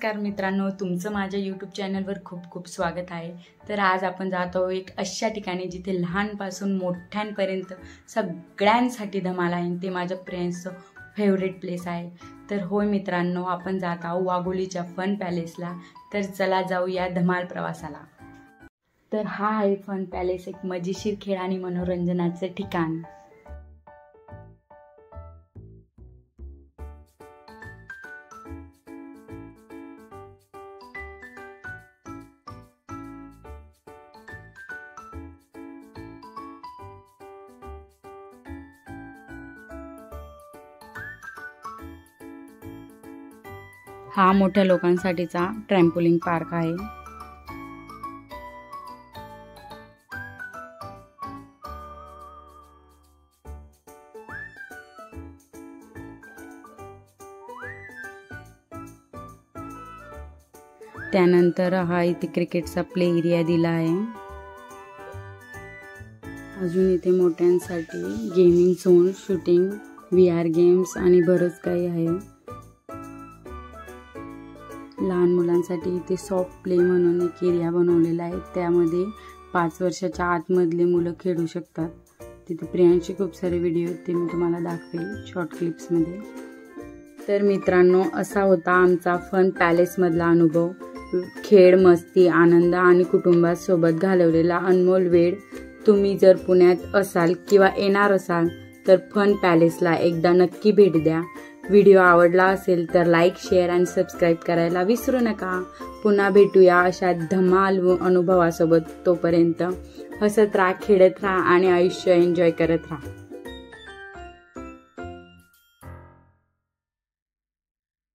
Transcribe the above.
नमस्कार मित्रांनो, तुमचं माझ्या यूट्यूब चॅनलवर खूप खूप स्वागत आहे। तर आज आपण जात आहोत एक अशा ठिकाणी जिथे लहानपासून मोठ्यांपर्यंत सगळ्यांसाठी धमाल आहे। ते माझ्या फ्रेंड्सचं फेवरेट प्लेस आहे। तर होय मित्रांनो, आपण जात आहोत वाघोलीच्या फन पॅलेसला। तर चला जाऊया धमाल प्रवासाला। तर हा आहे फन पॅलेस, एक मजेशीर खेळ आणि मनोरंजनाचे ठिकाण। हा मोठ्या लोकांसाठीचा ट्रॅम्पोलिन पार्क आहे। त्यानंतर हा इथे क्रिकेटचा प्ले एरिया दिला आहे। अजून इथे मोठ्यांसाठी gaming zone, shooting, VR games आणि बरंच काही आहे। लहान मुलांसाठी इथे सॉफ्ट प्ले म्हणून एक एरिया बनवलेला आहे। त्यामध्ये 5 वर्षाच्या आतमधले मुलं खेळू शकतात। तिथे प्रियांशी खूप सारे व्हिडिओ ते मी तुम्हाला दाखवेल शॉर्ट क्लिप्समध्ये। तर मित्रांनो, असा होता आमचा फन पॅलेसमधला अनुभव। खेळ, मस्ती, आनंद आणि कुटुंबासोबत घालवलेला अनमोल वेळ। तुम्ही जर पुण्यात असाल किंवा येणार असाल तर फन पॅलेसला एकदा नक्की भेट द्या। व्हिडिओ आवडला असेल तर लाईक, शेअर आणि सबस्क्राईब करायला विसरू नका। पुन्हा भेटूया अशा धमाल व अनुभवासोबत। तोपर्यंत हसत राहा, खेळत राहा आणि आयुष्य एन्जॉय करत राहा।